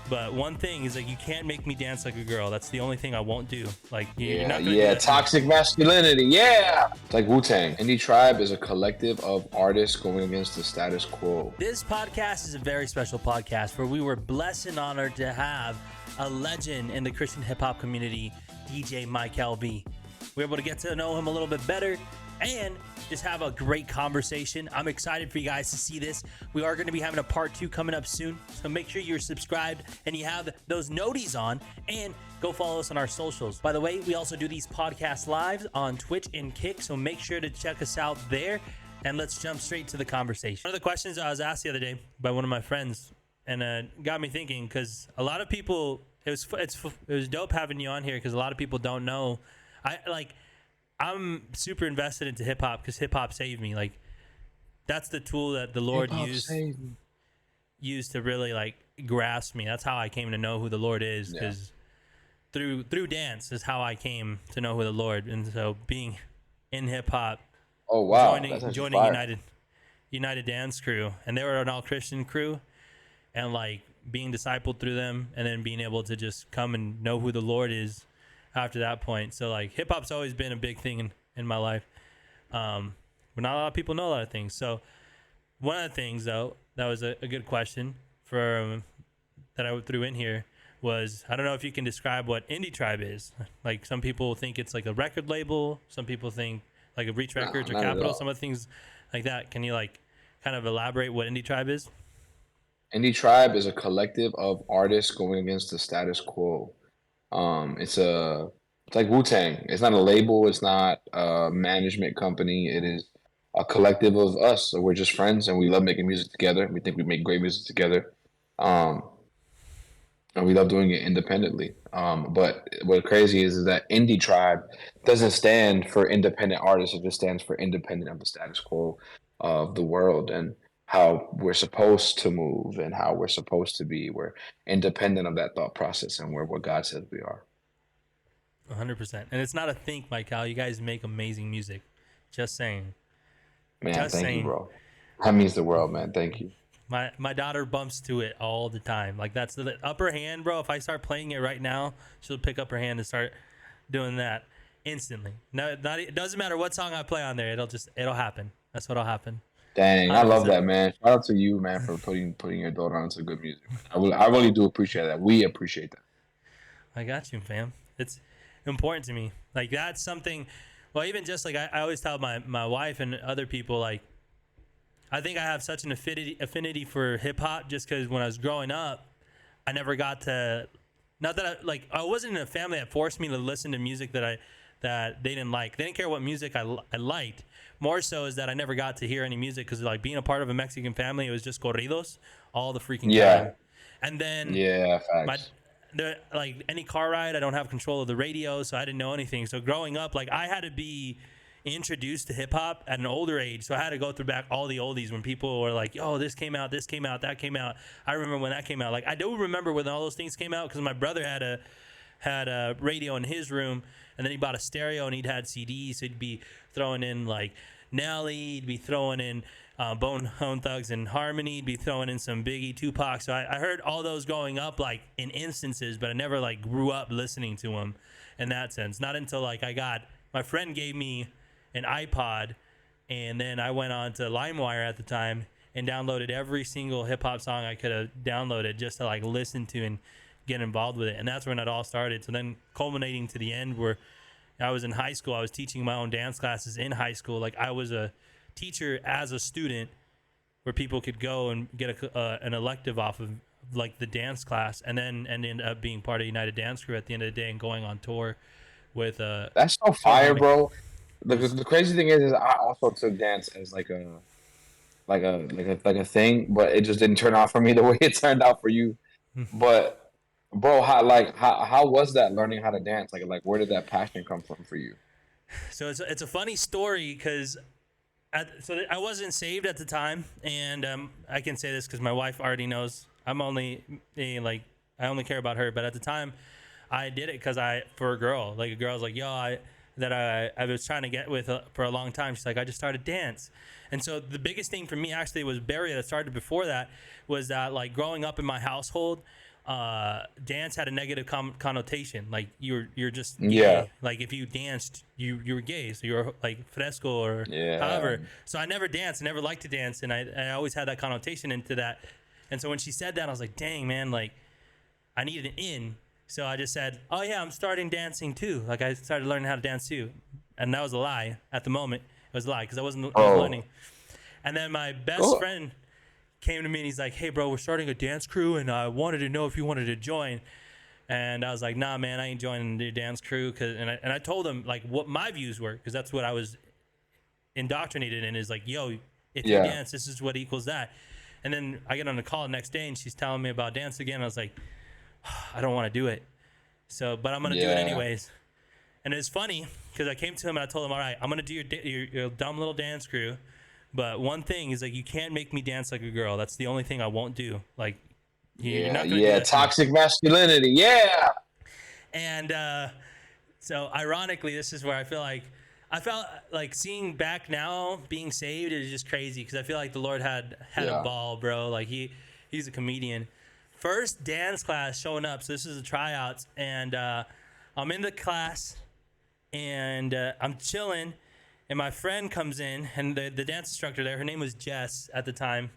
But one thing is like you can't make me dance like a girl. That's the only thing I won't do. Like you're Yeah, not gonna do yeah, that to me. toxic masculinity. Yeah, it's like Wu-Tang. Indie Tribe is a collective of artists going against the status quo. This podcast is a very special podcast where we were blessed and honored to have a legend in the Christian hip hop community, DJ Mike LV. We were able to get to know him a little bit better and just have a great conversation. I'm excited for you guys to see this. We are going to be having a part 2 coming up soon. So make sure you're subscribed and you have those noties on, and go follow us on our socials. By the way, we also do these podcasts live on Twitch and Kick. So make sure to check us out there, and let's jump straight to the conversation. One of the questions I was asked the other day by one of my friends, and got me thinking, because a lot of people, it was dope having you on here, because a lot of people don't know. I'm super invested into hip hop because hip hop saved me. Like, that's the tool that the Lord used to really like grasp me. That's how I came to know who the Lord is, because through dance is how I came to know who the Lord. And so being in hip hop, joining United Dance Crew, and they were an all Christian crew, and like being discipled through them, and then being able to just come and know who the Lord is after that point. So like hip hop's always been a big thing in my life, but not a lot of people know a lot of things. So one of the things though that was a good question for that I threw in here was, I don't know if you can describe what Indie Tribe is. Like, some people think it's like a record label, some people think like a Reach Records or Capitol, some of the things like that. Can you like kind of elaborate what Indie Tribe is? Indie Tribe is a collective of artists going against the status quo. It's like Wu-Tang. It's not a label. It's not a management company. It is a collective of us. So we're just friends, and we love making music together. We think we make great music together, and we love doing it independently. But what's crazy is that Indie Tribe doesn't stand for independent artists. It just stands for independent of the status quo of the world and how we're supposed to move and how we're supposed to be. We're independent of that thought process, and we're what God says we are. 100%. And it's not a think, Michael. You guys make amazing music. Just saying. Man, thank you, bro. That means the world, man. Thank you. My daughter bumps to it all the time. Like, that's the upper hand, bro. If I start playing it right now, she'll pick up her hand and start doing that instantly. No, it doesn't matter what song I play on there. It'll happen. That's what'll happen. Dang, 100%. I love that, man. Shout out to you, man, for putting your daughter onto good music. I really do appreciate that. We appreciate that. I got you, fam. It's important to me. Like, that's something. Well, even just like I always tell my wife and other people, like, I think I have such an affinity for hip hop just because when I was growing up, I never got to. Not that I wasn't in a family that forced me to listen to music that they didn't like. They didn't care what music I liked. More so is that I never got to hear any music because, like, being a part of a Mexican family, it was just corridos all the freaking time. And then facts. Like any car ride, I don't have control of the radio, so I didn't know anything. So growing up, like, I had to be introduced to hip hop at an older age, so I had to go through back all the oldies when people were like, "Oh, this came out, that came out." I remember when that came out. Like, I do remember when all those things came out because my brother had a radio in his room, and then he bought a stereo and he'd had CDs. So he'd be throwing in like Nelly, he'd be throwing in Bone Thugs and Harmony, he'd be throwing in some Biggie, Tupac. So I heard all those growing up, like, in instances, but I never like grew up listening to them in that sense. Not until like my friend gave me an iPod, and then I went on to LimeWire at the time and downloaded every single hip hop song I could have downloaded just to like listen to and get involved with it. And that's when it all started. So then culminating to the end where I was in high school, I was teaching my own dance classes in high school. Like, I was a teacher as a student where people could go and get an elective off of like the dance class, and then ended up being part of United Dance Crew at the end of the day and going on tour with that's so fire, bro. The crazy thing is I also took dance as like a thing, but it just didn't turn out for me the way it turned out for you. But bro, how was that, learning how to dance? Like where did that passion come from for you? So it's a funny story because I wasn't saved at the time, and I can say this because my wife already knows. I only care about her, but at the time, I did it because for a girl. Like, a girl was like, "Yo, I was trying to get with for a long time." She's like, "I just started dance," and so the biggest thing for me actually was Barry that started before that. Was that, like, growing up in my household, dance had a negative connotation. Like you're just Yeah. gay. Like if you danced, you were gay. So you were like fresco or Yeah. however. So I never danced, never liked to dance, and I always had that connotation into that. And so when she said that, I was like, dang man, like I needed an in. So I just said, oh yeah, I'm starting dancing too. Like I started learning how to dance too, and that was a lie at the moment. It was a lie because I wasn't learning. And then my best friend came to me and he's like, hey bro, we're starting a dance crew and I wanted to know if you wanted to join. And I was like, nah man, I ain't joining the dance crew. And I told him like what my views were, because that's what I was indoctrinated in, is like, yo, if you dance, this is what equals that. And then I get on the call the next day and she's telling me about dance again. I was like, I don't want to do it, so but I'm gonna do it anyways. And it's funny because I came to him and I told him, all right, I'm gonna do your dumb little dance crew, but one thing is like, you can't make me dance like a girl. That's the only thing I won't do. Like, you're not gonna do that toxic masculinity. Yeah. And so ironically, this is where I felt like seeing back now, being saved is just crazy, because I feel like the Lord had a ball, bro. Like he's a comedian. First dance class showing up, so this is the tryouts, and I'm in the class and I'm chilling, and my friend comes in, and the dance instructor there, her name was Jess at the time,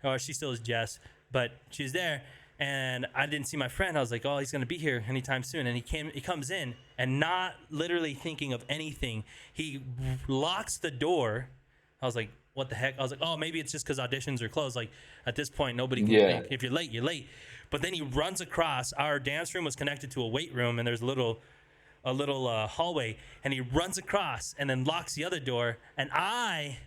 or she still is Jess, but she's there. And I didn't see my friend. I was like, oh, he's gonna be here anytime soon. And he comes in, and not literally thinking of anything, he locks the door. I was like, what the heck? I was like, oh, maybe it's just because auditions are closed. Like at this point, nobody can make, if you're late, you're late. But then he runs across. Our dance room was connected to a weight room, and there's a little hallway, and he runs across and then locks the other door. And I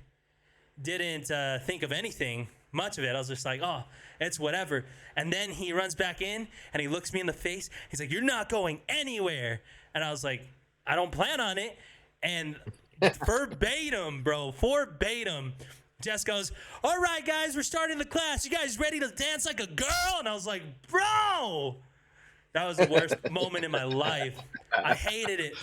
didn't think of anything much of it. I was just like, oh, it's whatever. And then he runs back in and he looks me in the face. He's like, you're not going anywhere. And I was like, I don't plan on it. And verbatim, Jess goes, all right, guys, we're starting the class. You guys ready to dance like a girl? And I was like, bro, that was the worst moment in my life. I hated it.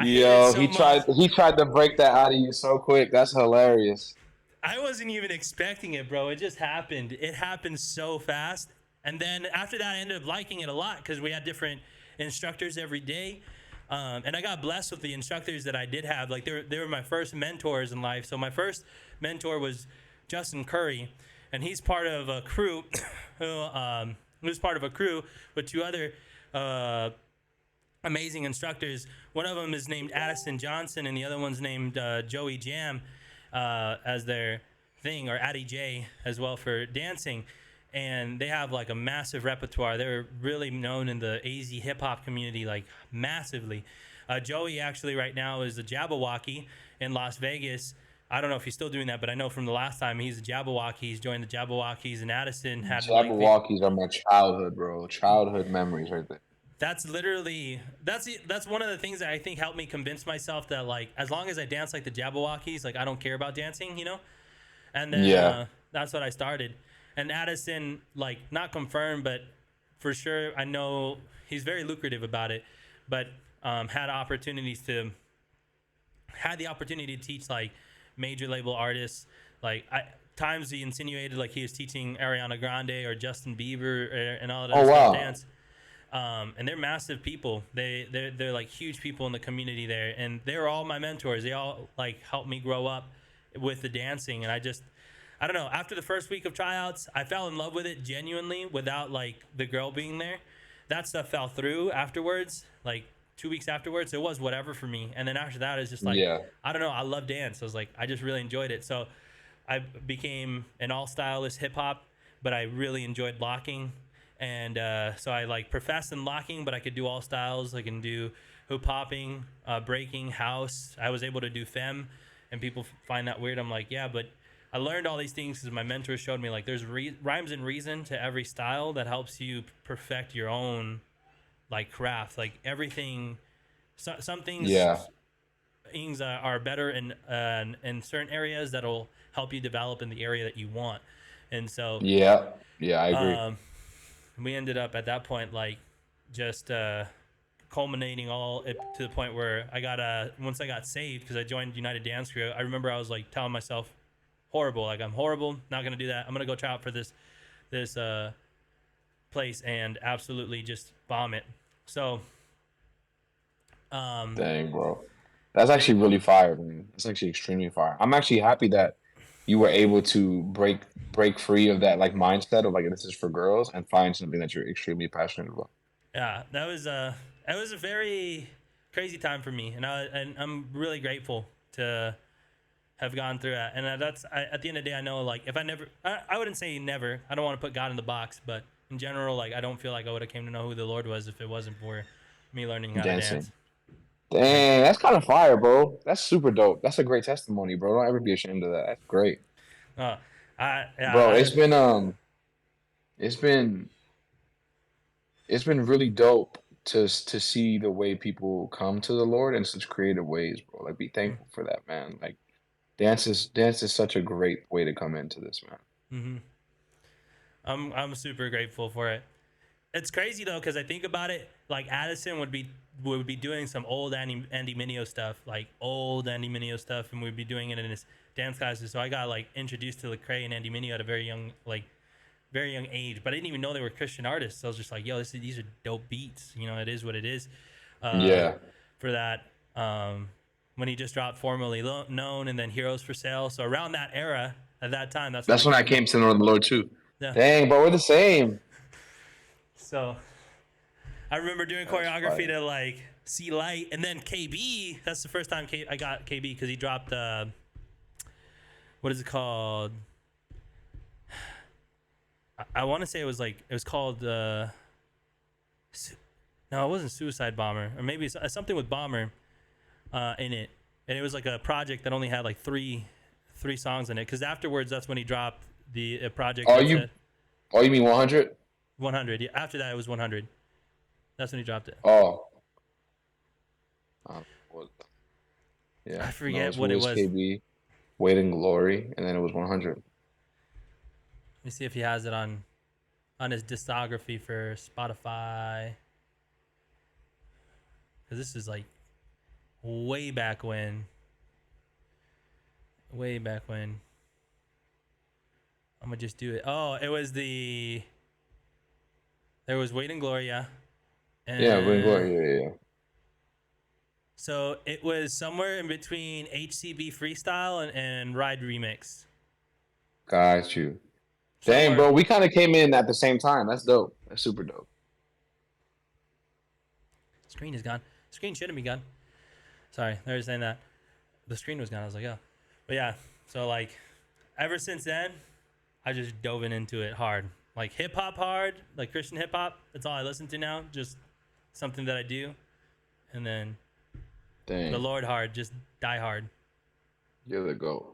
He tried to break that out of you so quick. That's hilarious. I wasn't even expecting it, bro. It just happened. It happened so fast. And then after that, I ended up liking it a lot because we had different instructors every day. And I got blessed with the instructors that I did have. Like they were my first mentors in life. So my first mentor was Justin Curry, and he's part of a crew was part of a crew with two other amazing instructors. One of them is named Addison Johnson, and the other one's named Joey Jam. As their thing, or Addie J as well for dancing, and they have like a massive repertoire. They're really known in the AZ hip hop community, like massively. Joey actually right now is a Jabberwocky in Las Vegas. I don't know if he's still doing that, but I know from the last time he's a Jabberwocky. He's joined the Jabberwockies, and Addison had Jabberwockies are my childhood, bro. Childhood memories right there. That's literally that's one of the things that I think helped me convince myself that, like, as long as I dance like the Jabberwockies, like I don't care about dancing, you know. And then that's what I started. And Addison, like, not confirmed, but for sure I know he's very lucrative about it. But had the opportunity to teach like major label artists. Like times he insinuated like he was teaching Ariana Grande or Justin Bieber and all that stuff dance. And they're massive people. They're like huge people in the community there, and they're all my mentors. They all like helped me grow up with the dancing, and I don't know. After the first week of tryouts, I fell in love with it genuinely without like the girl being there. That stuff fell through afterwards, like 2 weeks afterwards. It was whatever for me, and then after that, it's just like I don't know. I love dance. I was like, I just really enjoyed it. So I became an all-stylist hip hop, but I really enjoyed locking. And so I like professed in locking, but I could do all styles. I can do hoop hopping, breaking, house. I was able to do femme, and people find that weird. I'm like, yeah, but I learned all these things because my mentor showed me like there's rhymes and reason to every style that helps you perfect your own like craft. Like everything, some things are better in certain areas that'll help you develop in the area that you want. And so I agree. We ended up at that point like just culminating all to the point where I got once I got saved, because I joined United Dance Crew. I remember I was like telling myself, horrible, like I'm horrible, not gonna do that. I'm gonna go try out for this place and absolutely just bomb it. So, Dang, bro. That's actually really fire, man. That's actually extremely fire. I'm actually happy that you were able to break free of that like mindset of like this is for girls and find something that you're extremely passionate about. yeah, that was a very crazy time for me, and I'm really grateful to have gone through that. And at the end of the day, I know like if I wouldn't say never. I don't want to put God in the box, but in general, like I don't feel like I would have came to know who the Lord was if it wasn't for me learning how to Dancing. dance. Dang, that's kind of fire, bro. That's super dope. That's a great testimony, bro. Don't ever be ashamed of that. That's great. Uh, Bro, I it's been it's been really dope to see the way people come to the Lord in such creative ways, bro. Like be thankful for that, man. Like dance is such a great way to come into this, man. mm-hmm. I'm super grateful for it. It's crazy though, because I think about it. Like Addison would be doing some old Andy Mineo stuff, like old Andy Mineo stuff, and we'd be doing it in his dance classes. So I got like introduced to Lecrae and Andy Mineo at a very young age, but I didn't even know they were Christian artists. So I was just like, yo, these are dope beats. You know, it is what it is. Yeah. For that, when he just dropped Formerly Known and then Heroes for Sale. So around that era, at that time, That's when I came to know the Lord too. Yeah. Dang, bro, we're the same. So I remember doing choreography to like See Light, and then KB. That's the first time I got KB because he dropped what is it called? I want to say it was called no, it wasn't Suicide Bomber, or maybe it's something with Bomber in it, and it was like a project that only had like three songs in it. Because afterwards, that's when he dropped the project. Oh, you mean 100? 100. Yeah, after that, it was 100. That's when he dropped it. Oh. Yeah. I forget what it was. KB, Weight and Glory, and then it was 100. Let me see if he has it on his discography for Spotify. Because this is like way back when. Way back when. I'm going to just do it. Oh, it was there was Weight and Glory, yeah. Yeah, Weight and Glory, yeah. So it was somewhere in between HCB Freestyle and Ride Remix. Got you. Dang, bro, we kind of came in at the same time. That's dope. That's super dope. Screen is gone. Screen shouldn't be gone. Sorry, they were saying that. The screen was gone. I was like, oh. But yeah, so like ever since then, I just dove into it hard. Like hip hop hard, like Christian hip hop. That's all I listen to now. Just something that I do. And then Dang. The Lord hard, just die hard. You're the GOAT.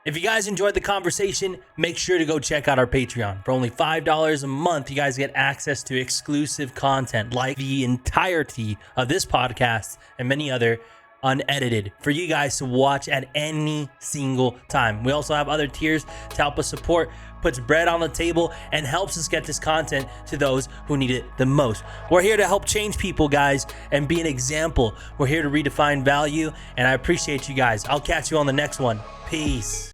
If you guys enjoyed the conversation, make sure to go check out our Patreon. For only $5 a month, you guys get access to exclusive content like the entirety of this podcast and many other unedited for you guys to watch at any single time. We also have other tiers to help us support, puts bread on the table, and helps us get this content to those who need it the most. We're here to help change people, guys, and be an example. We're here to redefine value, and I appreciate you guys. I'll catch you on the next one. Peace.